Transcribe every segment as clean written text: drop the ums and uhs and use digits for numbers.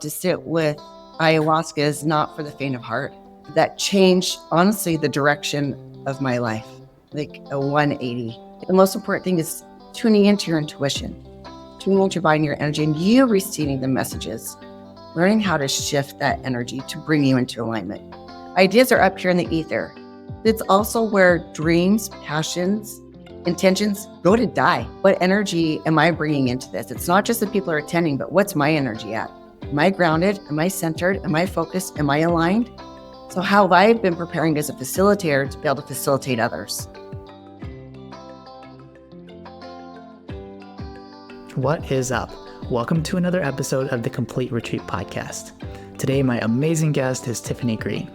To sit with ayahuasca is not for the faint of heart. That changed, honestly, the direction of my life, like a 180. The most important thing is tuning into your intuition, tuning into your energy, and you receiving the messages, learning how to shift that energy to bring you into alignment. Ideas are up here in the ether. It's also where dreams, passions, intentions go to die. What energy am I bringing into this? It's not just that people are attending, but what's my energy at? Am I grounded? Am I centered? Am I focused? Am I aligned? So how have I been preparing as a facilitator to be able to facilitate others? What is up? Welcome to another episode of the Complete Retreat Podcast. Today, my amazing guest is Tiffany Greene.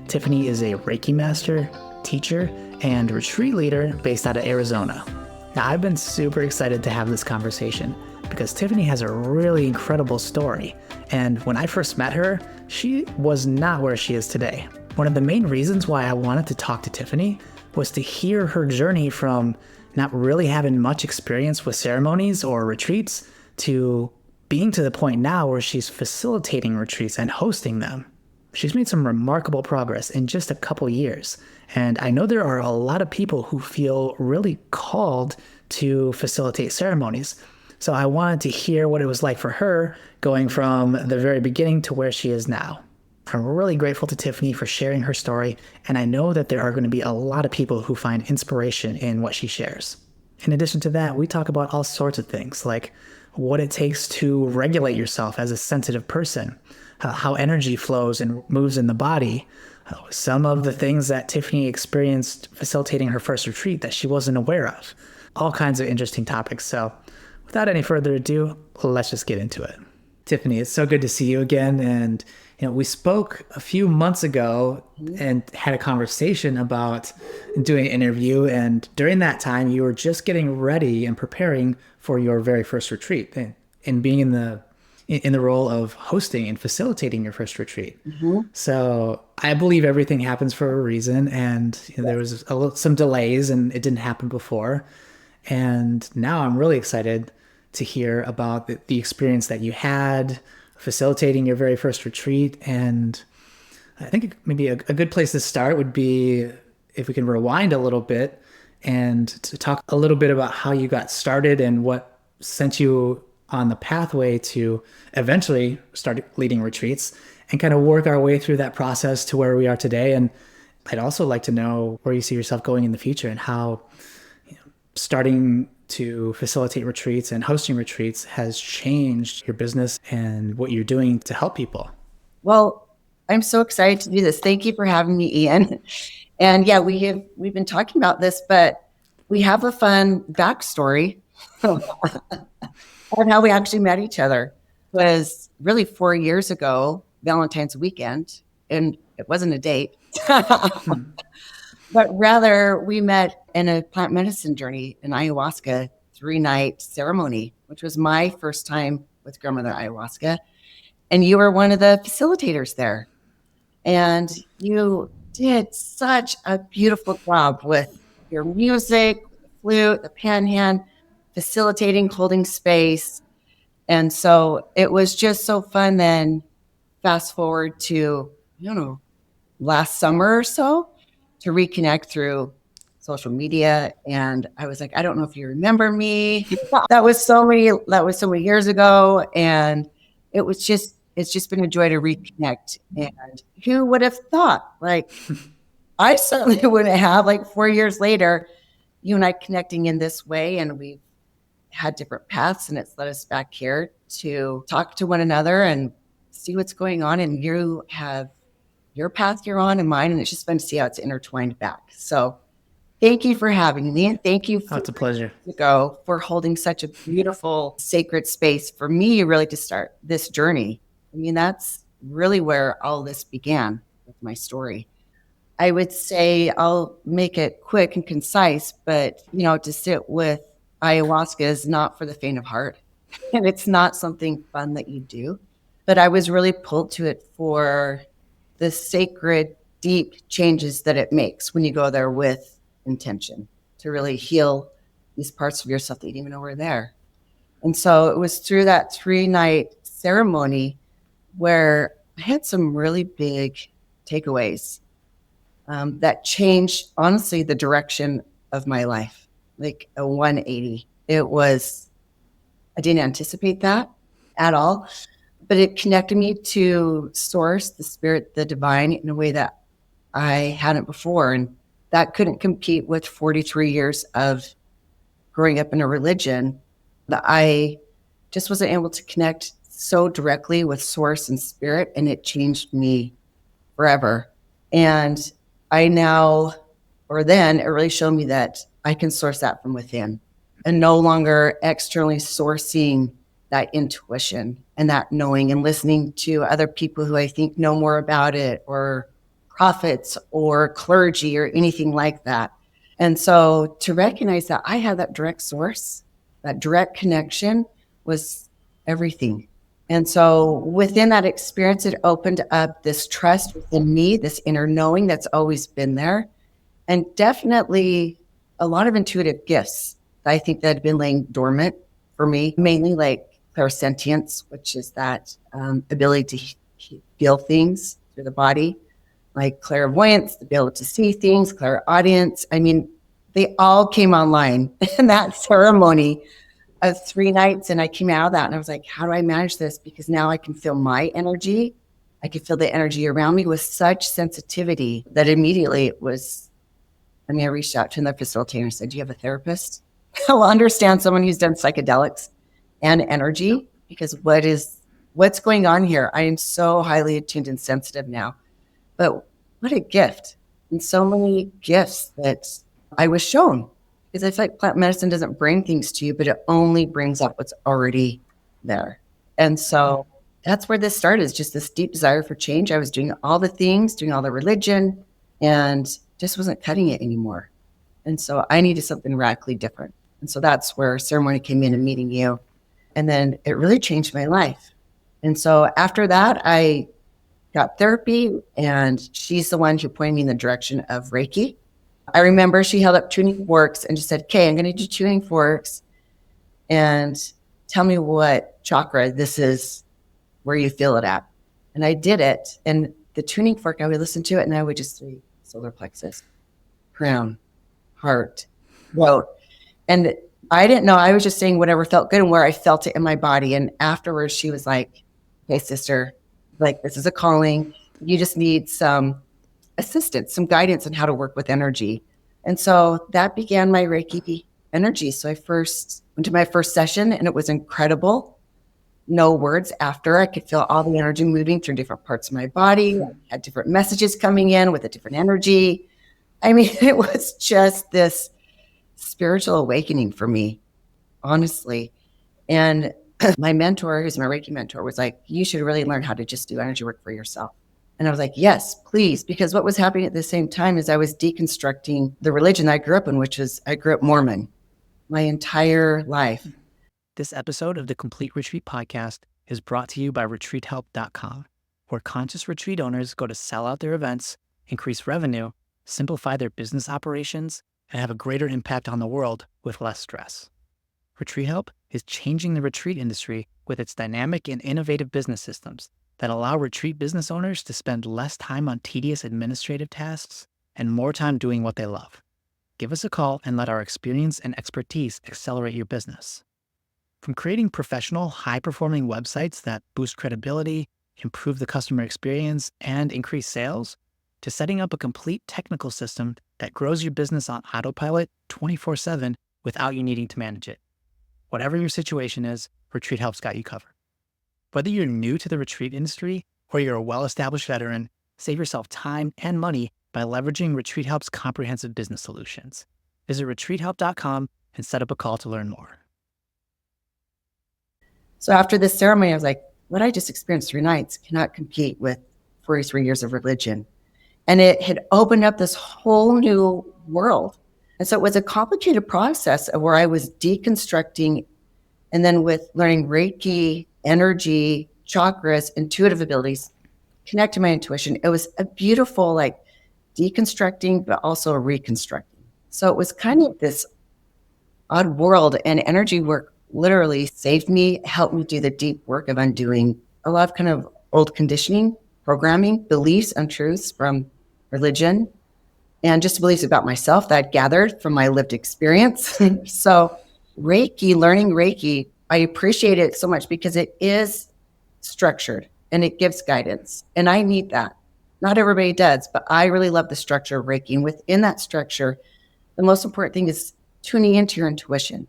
Tiffany is a Reiki master, teacher, and retreat leader based out of Arizona. Now, I've been super excited to have this conversation because Tiffany has a really incredible story. And when I first met her, she was not where she is today. One of the main reasons why I wanted to talk to Tiffany was to hear her journey from not really having much experience with ceremonies or retreats to being to the point now where she's facilitating retreats and hosting them. She's made some remarkable progress in just a couple years. And I know there are a lot of people who feel really called to facilitate ceremonies. So I wanted to hear what it was like for her going from the very beginning to where she is now. I'm really grateful to Tiffany for sharing her story, and I know that there are going to be a lot of people who find inspiration in what she shares. In addition to that, we talk about all sorts of things, like what it takes to regulate yourself as a sensitive person, how energy flows and moves in the body, some of the things that Tiffany experienced facilitating her first retreat that she wasn't aware of, all kinds of interesting topics. So without any further ado, let's just get into it. Tiffany, it's so good to see you again. And we spoke a few months ago and had a conversation about doing an interview. And during that time, you were just getting ready and preparing for your very first retreat and being in the role of hosting and facilitating your first retreat. Mm-hmm. So I believe everything happens for a reason. And there was some delays and it didn't happen before. And now I'm really excited to hear about the experience that you had facilitating your very first retreat. And I think maybe a good place to start would be if we can rewind a little bit and to talk a little bit about how you got started and what sent you on the pathway to eventually start leading retreats and kind of work our way through that process to where we are today. And I'd also like to know where you see yourself going in the future and how starting to facilitate retreats and hosting retreats has changed your business and what you're doing to help people. Well, I'm so excited to do this. Thank you for having me, Ian. And yeah, we've been talking about this, but we have a fun backstory on how we actually met each other. It was really 4 years ago, Valentine's weekend, and it wasn't a date. But rather, we met in a plant medicine journey in ayahuasca 3-night ceremony, which was my first time with grandmother ayahuasca. And you were one of the facilitators there. And you did such a beautiful job with your music, the flute, the panhand, facilitating, holding space. And so it was just so fun. Then fast forward to, last summer or so, to reconnect through social media. And I was like, I don't know if you remember me. That was so many years ago. And it's just been a joy to reconnect. And who would have thought? Like, I certainly wouldn't have, 4 years later, you and I connecting in this way. And we've had different paths, and it's led us back here to talk to one another and see what's going on. And you have your path you're on and mine, and it's just fun to see how it's intertwined back. So thank you for having me, and thank you it's a pleasure for holding such a beautiful sacred space for me really to start this journey. I mean, that's really where all this began with my story. I would say I'll make it quick and concise, but to sit with ayahuasca is not for the faint of heart, and it's not something fun that you do. But I was really pulled to it for the sacred, deep changes that it makes when you go there with intention to really heal these parts of yourself that you didn't even know were there. And so it was through that 3-night ceremony where I had some really big takeaways that changed, honestly, the direction of my life, like a 180. I didn't anticipate that at all, but it connected me to source, the spirit, the divine in a way that I hadn't before. And that couldn't compete with 43 years of growing up in a religion that I just wasn't able to connect so directly with source and spirit. And it changed me forever. And I now, or then it really showed me that I can source that from within and no longer externally sourcing that intuition and that knowing and listening to other people who I think know more about it, or prophets or clergy or anything like that. And so to recognize that I had that direct source, that direct connection was everything. And so within that experience, it opened up this trust within me, this inner knowing that's always been there, and definitely a lot of intuitive gifts that I think that had been laying dormant for me, mainly like clairsentience, which is that ability to feel things through the body, like clairvoyance, to be able to see things, clairaudience. I mean, they all came online in that ceremony of 3 nights. And I came out of that and I was like, how do I manage this? Because now I can feel my energy. I could feel the energy around me with such sensitivity that immediately it was, I reached out to the facilitator and said, do you have a therapist? I'll understand someone who's done psychedelics and energy, because what's going on here? I am so highly attuned and sensitive now. But what a gift. And so many gifts that I was shown. Because I feel like plant medicine doesn't bring things to you, but it only brings up what's already there. And so that's where this started, is just this deep desire for change. I was doing all the things, doing all the religion, and just wasn't cutting it anymore. And so I needed something radically different. And so that's where ceremony came in and meeting you. And then it really changed my life. And so after that, I got therapy, and she's the one who pointed me in the direction of Reiki. I remember she held up tuning forks and just said, okay, I'm going to do tuning forks and tell me what chakra this is, where you feel it at. And I did it. And the tuning fork, I would listen to it and I would just say solar plexus, crown, heart, throat. And I didn't know. I was just saying whatever felt good and where I felt it in my body. And afterwards she was like, hey, sister, like, this is a calling. You just need some assistance, some guidance on how to work with energy. And so that began my Reiki energy. So I first went to my first session and it was incredible. No words after. I could feel all the energy moving through different parts of my body. I had different messages coming in with a different energy. It was just this spiritual awakening for me, honestly. And my mentor, who's my Reiki mentor, was like, you should really learn how to just do energy work for yourself. And I was like, yes, please. Because what was happening at the same time is I was deconstructing the religion I grew up in, which is I grew up Mormon my entire life. This episode of the Complete Retreat Podcast is brought to you by retreathelp.com, where conscious retreat owners go to sell out their events, increase revenue, simplify their business operations, and have a greater impact on the world with less stress. Retreat Help is changing the retreat industry with its dynamic and innovative business systems that allow retreat business owners to spend less time on tedious administrative tasks and more time doing what they love. Give us a call and let our experience and expertise accelerate your business. From creating professional, high-performing websites that boost credibility, improve the customer experience, and increase sales, to setting up a complete technical system that grows your business on autopilot 24/7 without you needing to manage it. Whatever your situation is, Retreat Help's got you covered. Whether you're new to the retreat industry or you're a well-established veteran, save yourself time and money by leveraging Retreat Help's comprehensive business solutions. Visit retreathelp.com and set up a call to learn more. So after this ceremony, I was like, what I just experienced 3 nights cannot compete with 43 years of religion. And it had opened up this whole new world. And so it was a complicated process of where I was deconstructing, and then with learning Reiki, energy, chakras, intuitive abilities, connect to my intuition. It was a beautiful, like, deconstructing, but also reconstructing. So it was kind of this odd world, and energy work literally saved me, helped me do the deep work of undoing a lot of kind of old conditioning, programming, beliefs, and truths from religion, and just beliefs about myself that I'd gathered from my lived experience. So Reiki, learning Reiki, I appreciate it so much because it is structured and it gives guidance. And I need that. Not everybody does, but I really love the structure of Reiki. And within that structure, the most important thing is tuning into your intuition,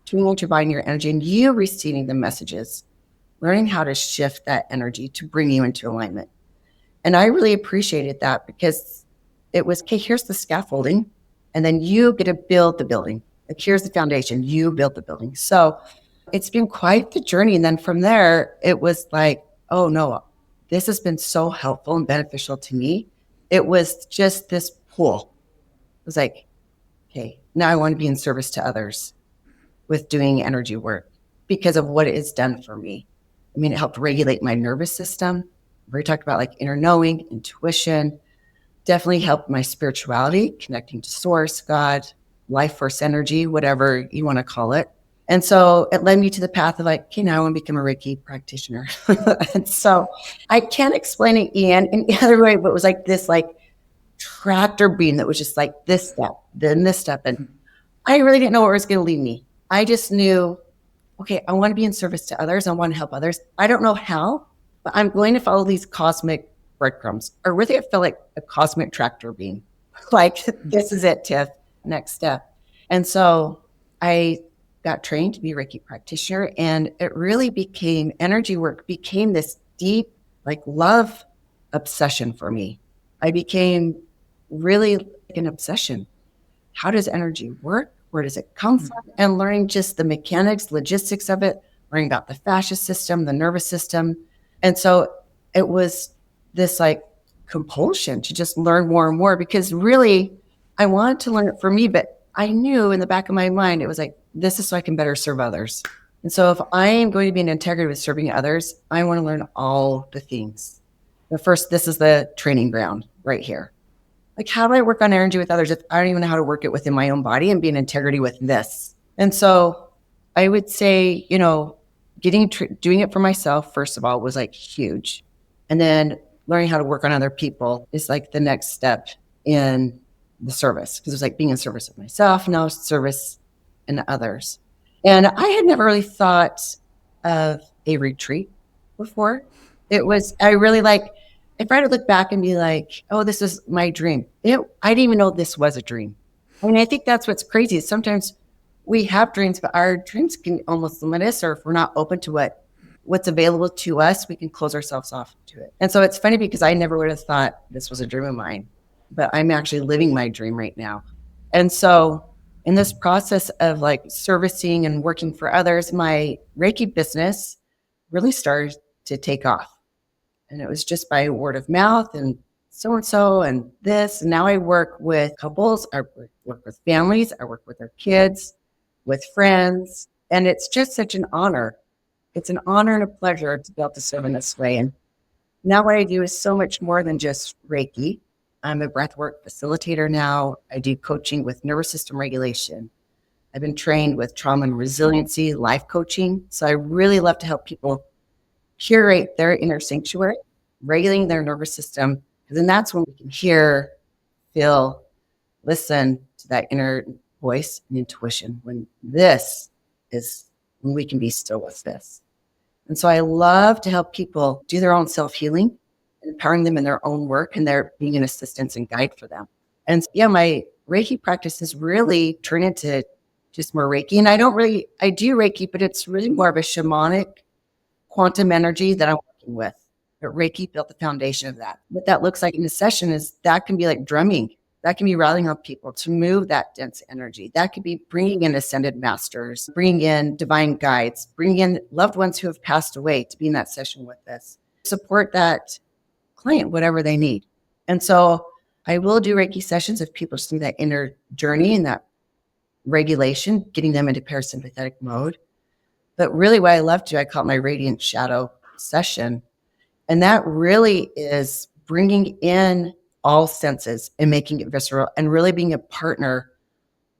tuning into your body and your energy, and you receiving the messages, learning how to shift that energy to bring you into alignment. And I really appreciated that because it was, okay, here's the scaffolding, and then you get to build the building. Like, here's the foundation, you build the building. So it's been quite the journey. And then from there, it was like, oh no, this has been so helpful and beneficial to me. It was just this pull. It was like, okay, now I want to be in service to others with doing energy work because of what it has done for me. I mean, it helped regulate my nervous system. We talked about like inner knowing, intuition, definitely helped my spirituality, connecting to source, God, life force energy, whatever you want to call it. And so it led me to the path of like, okay, now I want to become a Reiki practitioner. And so I can't explain it, Ian, in any other way, but it was like this like tractor beam that was just like this step, then this step. And I really didn't know where it was going to lead me. I just knew, okay, I want to be in service to others. I want to help others. I don't know how, but I'm going to follow these cosmic breadcrumbs. Or really, I feel like a cosmic tractor beam. Like, this is it, Tiff, next step. And so I got trained to be a Reiki practitioner, and it really became, energy work became this deep, like, love obsession for me. I became really like an obsession. How does energy work? Where does it come from? And learning just the mechanics, logistics of it, learning about the fascia system, the nervous system. And so it was this like compulsion to just learn more and more, because really I wanted to learn it for me, but I knew in the back of my mind, it was like, this is so I can better serve others. And so if I am going to be in integrity with serving others, I want to learn all the things. But first, this is the training ground right here. Like, how do I work on energy with others if I don't even know how to work it within my own body and be in integrity with this? And so I would say, doing it for myself, first of all, was like huge. And then learning how to work on other people is like the next step in the service, because it was like being in service of myself, now service in others. And I had never really thought of a retreat before. I really like, if I had to look back and be like, oh, this is my dream. I didn't even know this was a dream. I mean, I think that's what's crazy is sometimes we have dreams, but our dreams can almost limit us, or if we're not open to what's available to us, we can close ourselves off to it. And so it's funny because I never would have thought this was a dream of mine, but I'm actually living my dream right now. And so in this process of like servicing and working for others, my Reiki business really started to take off. And it was just by word of mouth and so-and-so and this. And now I work with couples, I work with families, I work with their kids, with friends. And it's just such an honor. It's an honor and a pleasure to be able to serve in this way. And now what I do is so much more than just Reiki. I'm a breathwork facilitator now. I do coaching with nervous system regulation. I've been trained with trauma and resiliency, life coaching. So I really love to help people curate their inner sanctuary, regulating their nervous system, because then that's when we can hear, feel, listen to that inner voice and intuition, when we can be still with this. And so I love to help people do their own self-healing, empowering them in their own work, and they're being an assistance and guide for them. And yeah, my Reiki practice has really turned into just more Reiki. And I do Reiki, but it's really more of a shamanic quantum energy that I'm working with. But Reiki built the foundation of that. What that looks like in a session is that can be like drumming. That can be rallying up people to move that dense energy. That could be bringing in ascended masters, bringing in divine guides, bringing in loved ones who have passed away to be in that session with us. Support that client, whatever they need. And so I will do Reiki sessions if people see that inner journey and that regulation, getting them into parasympathetic mode. But really what I love to do, I call it my Radiant Shadow session. And that really is bringing in all senses and making it visceral and really being a partner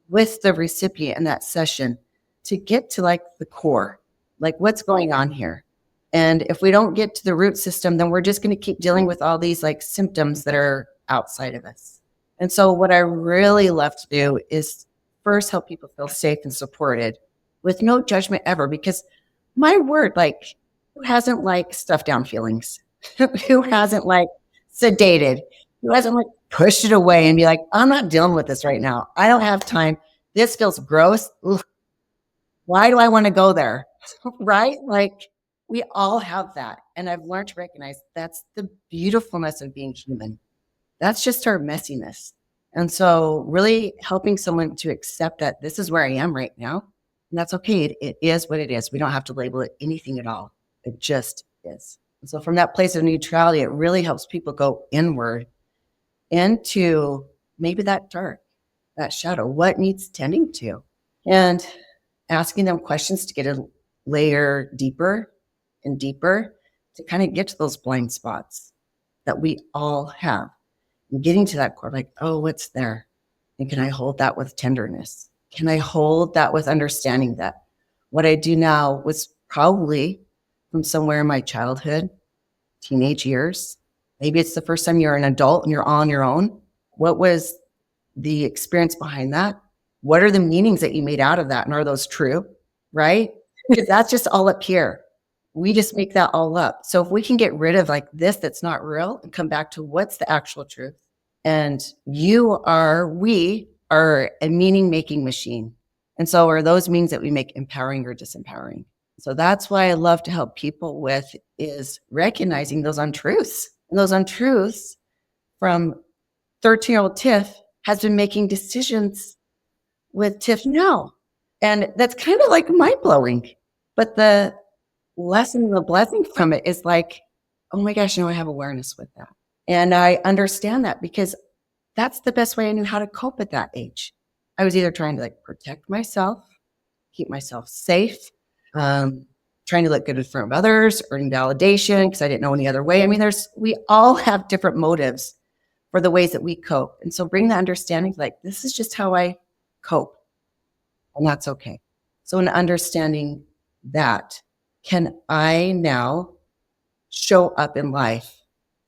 with the recipient in that session to get to like the core, like what's going on here. And if we don't get to the root system, then we're just going to keep dealing with all these like symptoms that are outside of us. And so what I really love to do is first help people feel safe and supported with no judgment ever, because my word, like, who hasn't like stuffed down feelings? Who hasn't like sedated? Who hasn't like pushed it away and be like, I'm not dealing with this right now. I don't have time. This feels gross. Ugh. Why do I want to go there? Right? Like, we all have that. And I've learned to recognize that's the beautifulness of being human. That's just our messiness. And so really helping someone to accept that this is where I am right now. And that's okay. It is what it is. We don't have to label it anything at all. It just is. And so from that place of neutrality, it really helps people go inward into maybe that dark, that shadow, what needs tending to, and asking them questions to get a layer deeper and deeper to kind of get to those blind spots that we all have. And getting to that core, like, oh, what's there? And can I hold that with tenderness? Can I hold that with understanding that what I do now was probably from somewhere in my childhood, teenage years? Maybe it's the first time you're an adult and you're on your own. What was the experience behind that? What are the meanings that you made out of that? And are those true? Right? Because that's just all up here. We just make that all up. So if we can get rid of like this that's not real and come back to what's the actual truth. And we are a meaning making machine. And so are those meanings that we make empowering or disempowering? So that's why I love to help people with is recognizing those untruths. And those untruths from 13-year-old Tiff has been making decisions with Tiff now. And that's kind of like mind blowing. But the lesson, the blessing from it is like, oh my gosh, now I have awareness with that. And I understand that because that's the best way I knew how to cope at that age. I was either trying to like protect myself, keep myself safe, trying to look good in front of others, earning validation because I didn't know any other way. I mean, we all have different motives for the ways that we cope. And so bring the understanding like, this is just how I cope. And that's okay. So in understanding that, can I now show up in life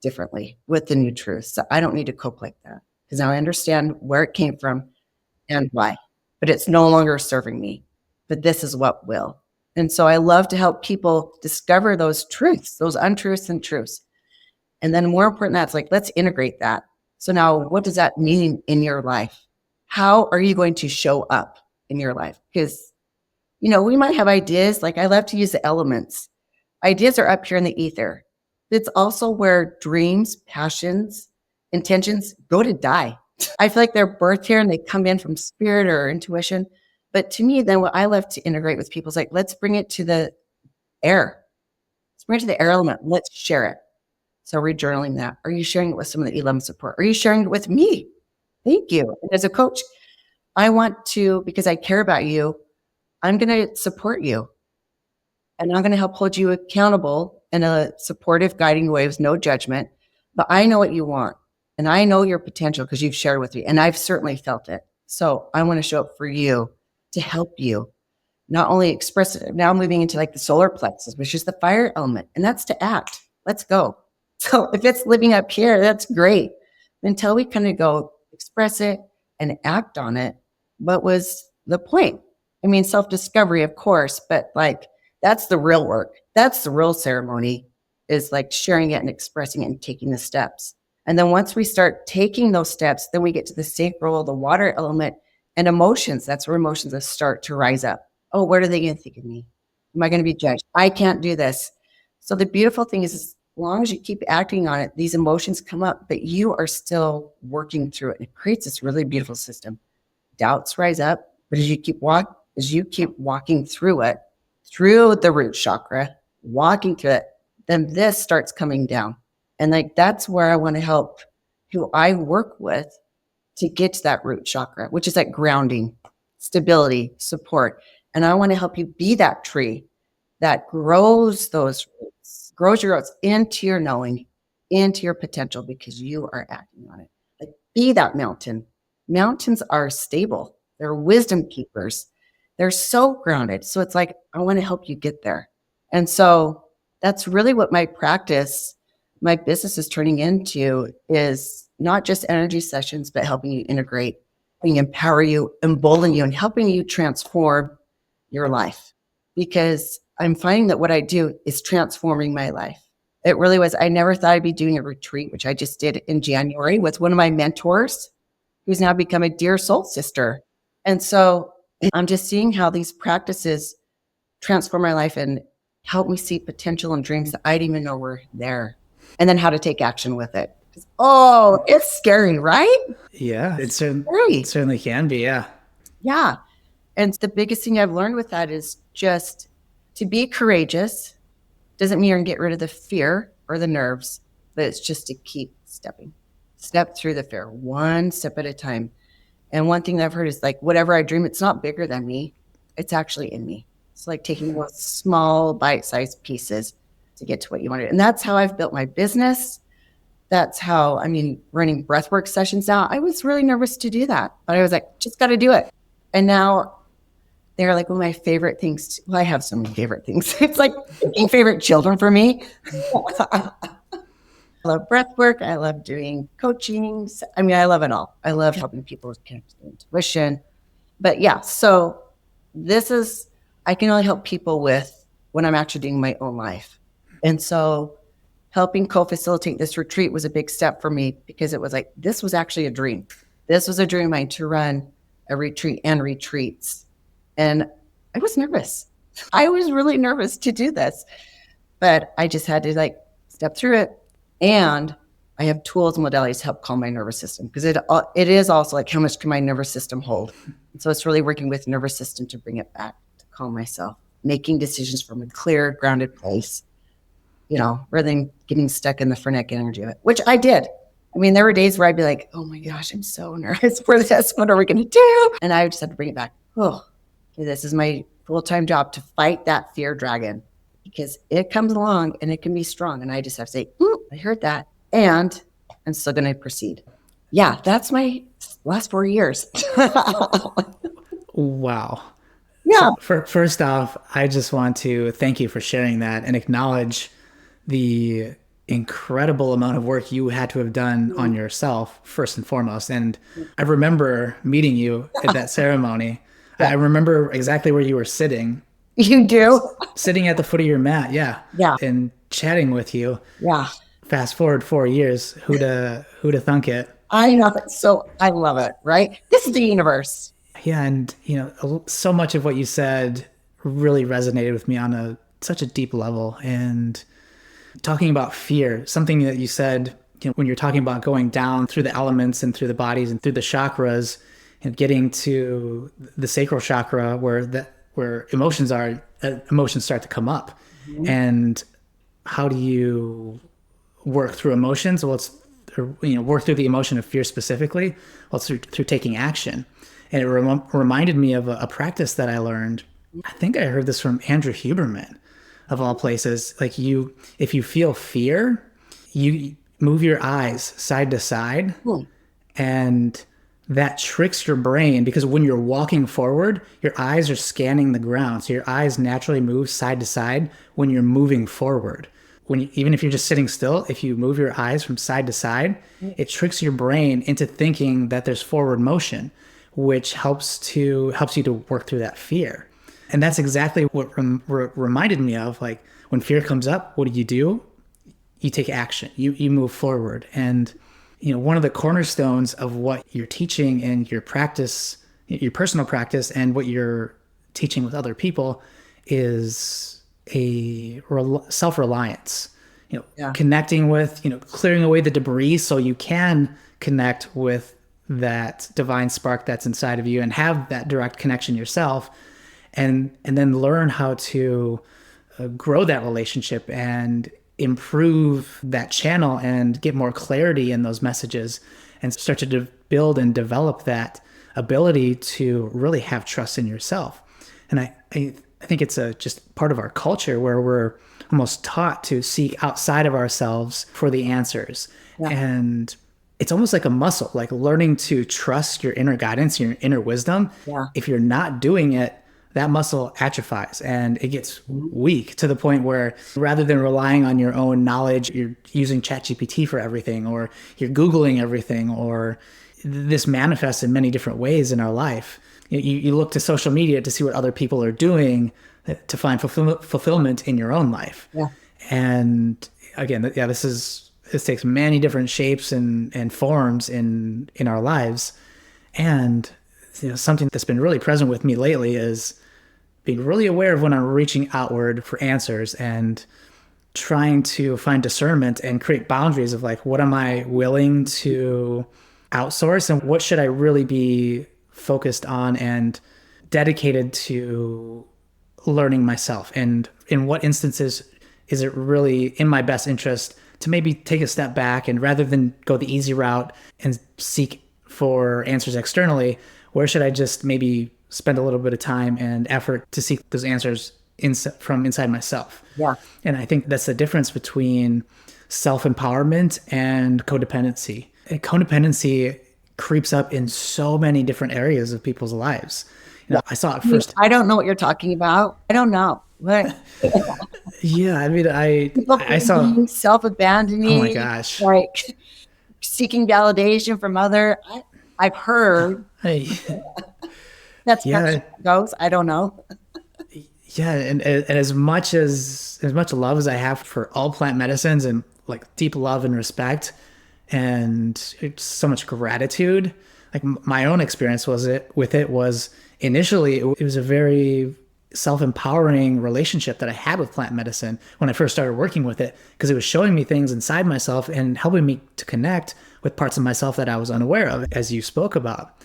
differently with the new truth? So I don't need to cope like that because now I understand where it came from and why, but it's no longer serving me, but this is what will. And so I love to help people discover those truths, those untruths and truths. And then more important, that's like, let's integrate that. So now what does that mean in your life? How are you going to show up in your life? Because, we might have ideas. Like I love to use the elements. Ideas are up here in the ether. It's also where dreams, passions, intentions go to die. I feel like they're birthed here and they come in from spirit or intuition. But to me, then what I love to integrate with people is like, let's bring it to the air. Let's bring it to the air element. Let's share it. So we're journaling that. Are you sharing it with someone that you love and support? Are you sharing it with me? Thank you. And as a coach, I want to, because I care about you, I'm going to support you. And I'm going to help hold you accountable in a supportive, guiding way with no judgment. But I know what you want. And I know your potential because you've shared with me. And I've certainly felt it. So I want to show up for you to help you not only express it. Now moving into like the solar plexus, which is the fire element. And that's to act. Let's go. So if it's living up here, that's great. Until we kind of go express it and act on it, what was the point? I mean, self-discovery, of course, but like, that's the real work. That's the real ceremony, is like sharing it and expressing it and taking the steps. And then once we start taking those steps, then we get to the sacral, the water element, and emotions. That's where emotions start to rise up. Oh, what are they going to think of me? Am I going to be judged? I can't do this. So the beautiful thing is, as long as you keep acting on it, these emotions come up, but you are still working through it. It creates this really beautiful system. Doubts rise up, but as you keep walking through it, through the root chakra, walking through it, then this starts coming down. And like, that's where I want to help who I work with to get to that root chakra, which is like grounding, stability, support. And I want to help you be that tree that grows those roots, grows your roots into your knowing, into your potential, because you are acting on it. Like, be that mountain. Mountains are stable. They're wisdom keepers. They're so grounded. So it's like, I want to help you get there. And so that's really what my business is turning into, is not just energy sessions, but helping you integrate, helping empower you, embolden you, and helping you transform your life. Because I'm finding that what I do is transforming my life. It really was. I never thought I'd be doing a retreat, which I just did in January with one of my mentors, who's now become a dear soul sister. And so I'm just seeing how these practices transform my life and help me see potential and dreams that I didn't even know were there. And then how to take action with it. Oh, it's scary, right? Yeah, Scary. it certainly can be. Yeah. Yeah. And the biggest thing I've learned with that is just to be courageous. Doesn't mean you're going to get rid of the fear or the nerves, but it's just to keep step through the fear, one step at a time. And one thing that I've heard is like, whatever I dream, it's not bigger than me. It's actually in me. It's like taking small bite-sized pieces to get to what you want to do. And that's how I've built my business. That's how, running breathwork sessions now. I was really nervous to do that, but I was like, just got to do it. And now they're like one of my favorite things. Well, I have so many favorite things. It's like picking favorite children for me. I love breath work. I love doing coaching. I love it all. I love helping people connect to their intuition. But yeah, so I can only help people with when I'm actually doing my own life. And so helping co-facilitate this retreat was a big step for me, because it was like, this was actually a dream. This was a dream of mine, to run a retreat and retreats. And I was nervous. I was really nervous to do this, but I just had to step through it. And I have tools and modalities to help calm my nervous system, because it is also like, how much can my nervous system hold? And so it's really working with nervous system to bring it back, to calm myself, making decisions from a clear, grounded place, rather than getting stuck in the frenetic energy of it, which I did. There were days where I'd be like, oh my gosh, I'm so nervous for this. What are we going to do? And I just had to bring it back. Oh, this is my full-time job, to fight that fear dragon, because it comes along and it can be strong. And I just have to say, I heard that, and I'm still going to proceed. Yeah, that's my last 4 years. Wow. Yeah. So first off, I just want to thank you for sharing that and acknowledge the incredible amount of work you had to have done on yourself, first and foremost. And I remember meeting you at that ceremony. Yeah. I remember exactly where you were sitting. You do? Sitting at the foot of your mat, yeah. Yeah. And chatting with you. Yeah. Fast forward 4 years, who'da thunk it? I know it. So I love it, right? This is the universe. Yeah, and so much of what you said really resonated with me on such a deep level. And talking about fear, something that you said, when you're talking about going down through the elements and through the bodies and through the chakras, and getting to the sacral chakra where emotions start to come up. Mm-hmm. And how do you work through emotions? Well, it's work through the emotion of fear specifically. Well, it's through taking action. And it reminded me of a practice that I learned. I think I heard this from Andrew Huberman, of all places. Like, if you feel fear, you move your eyes side to side, and that tricks your brain, because when you're walking forward, your eyes are scanning the ground. So your eyes naturally move side to side when you're moving forward. Even if you're just sitting still, if you move your eyes from side to side, it tricks your brain into thinking that there's forward motion, which helps you to work through that fear. And that's exactly what reminded me of, like, when fear comes up, what do? You take action. You move forward. And one of the cornerstones of what you're teaching in your practice, your personal practice, and what you're teaching with other people is a self-reliance. Connecting with, clearing away the debris so you can connect with that divine spark that's inside of you and have that direct connection yourself, and then learn how to grow that relationship and improve that channel and get more clarity in those messages, and start to build and develop that ability to really have trust in yourself. And I think it's just part of our culture where we're almost taught to seek outside of ourselves for the answers. Yeah. And it's almost like a muscle, like learning to trust your inner guidance, your inner wisdom. Yeah. If you're not doing it, that muscle atrophies and it gets weak to the point where rather than relying on your own knowledge, you're using ChatGPT for everything, or you're Googling everything, or this manifests in many different ways in our life. You look to social media to see what other people are doing to find fulfillment in your own life. Yeah. And again, this takes many different shapes and forms in our lives. And something that's been really present with me lately is being really aware of when I'm reaching outward for answers and trying to find discernment and create boundaries of like, what am I willing to outsource and what should I really be focused on and dedicated to learning myself, and in what instances is it really in my best interest to maybe take a step back and rather than go the easy route and seek for answers externally, where should I just maybe spend a little bit of time and effort to seek those answers from inside myself. Yeah. And I think that's the difference between self-empowerment and codependency. And codependency creeps up in so many different areas of people's lives. I saw it first. I don't know what you're talking about. I don't know. What? Yeah, I mean, I saw self-abandoning. Oh my gosh. Like seeking validation from I've heard. That's how it goes. I don't know. Yeah, and as much love as I have for all plant medicines and like deep love and respect and it's so much gratitude, like my own experience with it was initially it was a very self-empowering relationship that I had with plant medicine when I first started working with it, because it was showing me things inside myself and helping me to connect with parts of myself that I was unaware of, as you spoke about.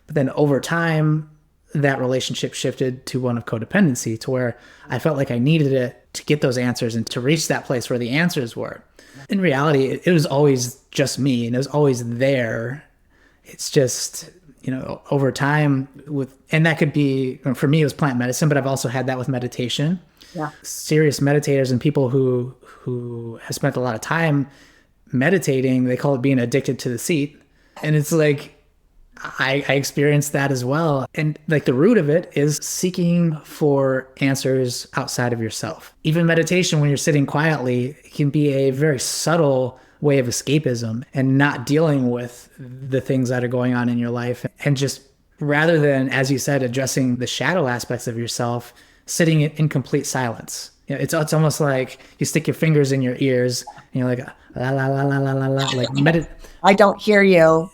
But then over time, that relationship shifted to one of codependency, to where I felt like I needed it to get those answers and to reach that place where the answers were. In reality, it was always just me and it was always there. It's just, over time and that could be, for me, it was plant medicine, but I've also had that with meditation. Yeah. Serious meditators and people who have spent a lot of time meditating, they call it being addicted to the seat. And it's like, I experienced that as well. And like the root of it is seeking for answers outside of yourself. Even meditation, when you're sitting quietly, it can be a very subtle way of escapism and not dealing with the things that are going on in your life. And just rather than, as you said, addressing the shadow aspects of yourself, sitting in complete silence. It's almost like you stick your fingers in your ears and you're like, la, la, la, la, la, la, la, like I don't hear you.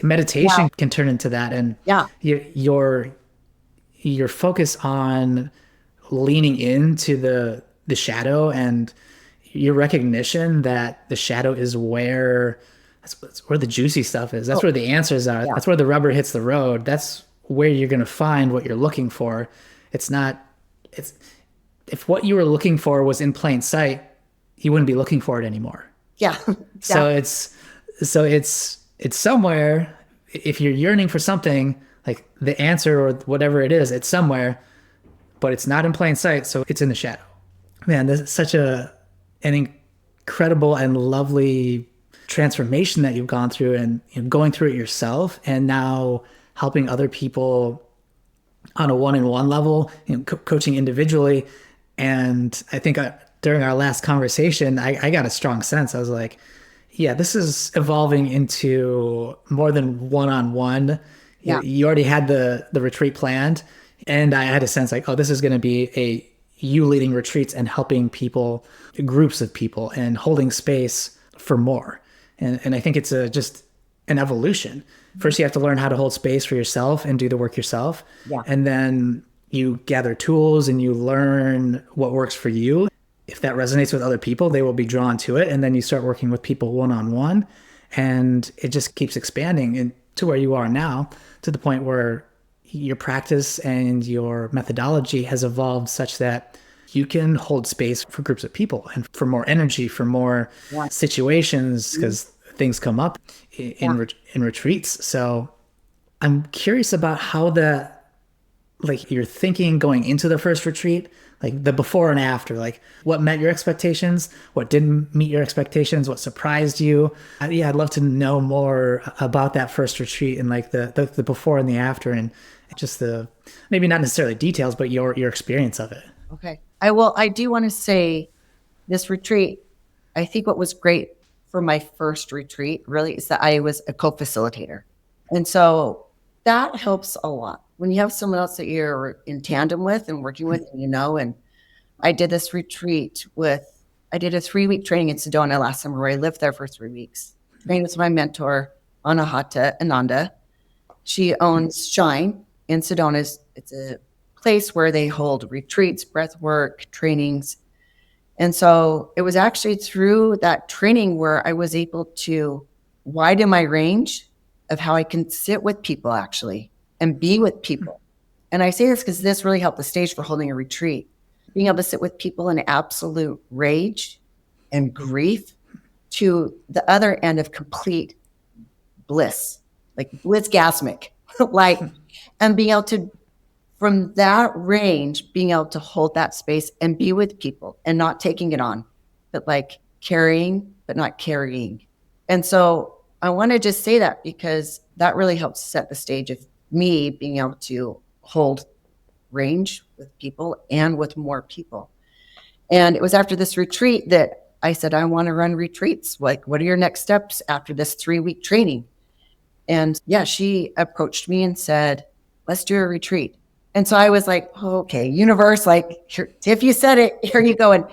Meditation can turn into that. And your focus on leaning into the shadow and your recognition that the shadow is where the juicy stuff is. That's where the answers are. Yeah. That's where the rubber hits the road. That's where you're going to find what you're looking for. If what you were looking for was in plain sight, you wouldn't be looking for it anymore. Yeah. So it's somewhere. If you're yearning for something, like the answer or whatever it is, it's somewhere, but it's not in plain sight. So it's in the shadow. Man, this is such an incredible and lovely transformation that you've gone through, and going through it yourself, and now helping other people on a one-on-one level, coaching individually. And I think during our last conversation, I got a strong sense. I was like, yeah, this is evolving into more than one-on-one. Yeah. You already had the retreat planned, and I had a sense like, oh, this is going to be you leading retreats and helping people, groups of people, and holding space for more. And I think it's just an evolution. First, you have to learn how to hold space for yourself and do the work yourself. Yeah. And then you gather tools and you learn what works for you. If that resonates with other people, they will be drawn to it. And then you start working with people one-on-one, and it just keeps expanding to where you are now, to the point where your practice and your methodology has evolved such that you can hold space for groups of people and for more energy, for more situations, because things come up in retreats. So I'm curious about how like your thinking going into the first retreat, like the before and after, like what met your expectations, what didn't meet your expectations, what surprised you. Yeah, I'd love to know more about that first retreat and like the before and the after, and just the, maybe not necessarily details, but your experience of it. Okay. I do want to say this retreat, I think what was great for my first retreat really is that I was a co-facilitator. And so that helps a lot when you have someone else that you're in tandem with and working with, and I did this retreat I did a 3-week training in Sedona last summer where I lived there for 3 weeks. Trained with my mentor, Anahata Ananda. She owns Shine in Sedona. It's a place where they hold retreats, breathwork, trainings. And so it was actually through that training where I was able to widen my range of how I can sit with people actually and be with people. And I say this because this really helped the stage for holding a retreat. Being able to sit with people in absolute rage and grief to the other end of complete bliss, like blitzgasmic, like, and being able to, from that range, being able to hold that space and be with people and not taking it on, but like carrying, but not carrying. And so I want to just say that because that really helps set the stage of me being able to hold range with people and with more people. And it was after this retreat that I said, I want to run retreats. Like, what are your next steps after this 3-week training? And yeah, she approached me and said, let's do a retreat. And so I was like, oh, okay, universe, like, if you said it, here you go. And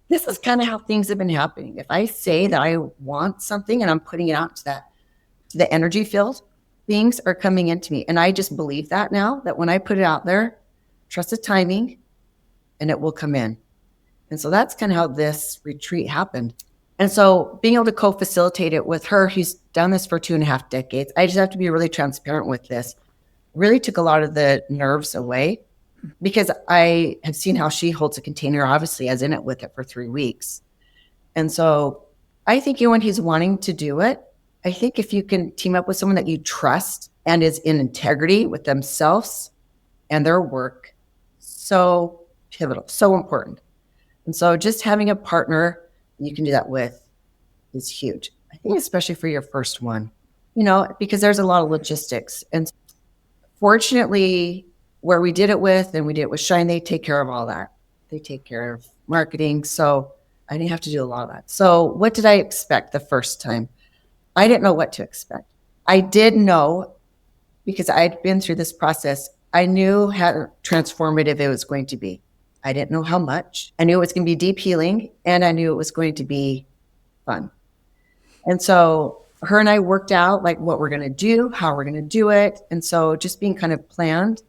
this is kind of how things have been happening. If I say that I want something and I'm putting it out to the energy field, things are coming into me. And I just believe that now, that when I put it out there, trust the timing and it will come in. And so that's kind of how this retreat happened. And so being able to co-facilitate it with her, who's done this for 2.5 decades, I just have to be really transparent with this, really took a lot of the nerves away because I have seen how she holds a container, obviously, as in it with it for 3 weeks. And so I think anyone who's wanting to do it, I think if you can team up with someone that you trust and is in integrity with themselves and their work, so pivotal, so important. And so just having a partner you can do that with is huge. I think especially for your first one, because there's a lot of logistics. And fortunately, where we did it with, and we did it with Shine, they take care of all that. They take care of marketing. So I didn't have to do a lot of that. So what did I expect the first time? I didn't know what to expect. I did know, because I'd been through this process, I knew how transformative it was going to be. I didn't know how much. I knew it was going to be deep healing, and I knew it was going to be fun. And so her and I worked out like what we're going to do, how we're going to do it. And so just being kind of planned,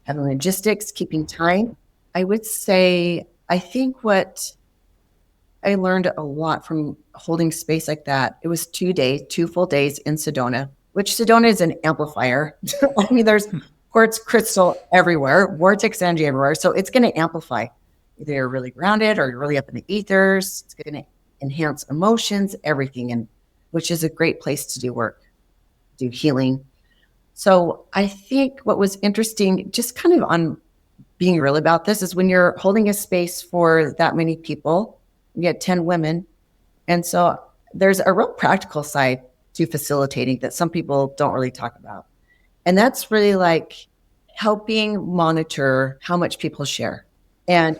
having logistics, keeping time. I would say, I think what I learned a lot from holding space like that, it was 2 full days in Sedona, which Sedona is an amplifier. I mean, there's quartz crystal everywhere, vortex energy everywhere. So it's going to amplify. Either you're really grounded or you're really up in the ethers. It's going to enhance emotions, everything, and which is a great place to do work, do healing. So I think what was interesting, just kind of on being real about this, is when you're holding a space for that many people, you get 10 women. And so there's a real practical side to facilitating that some people don't really talk about. And that's really like helping monitor how much people share. And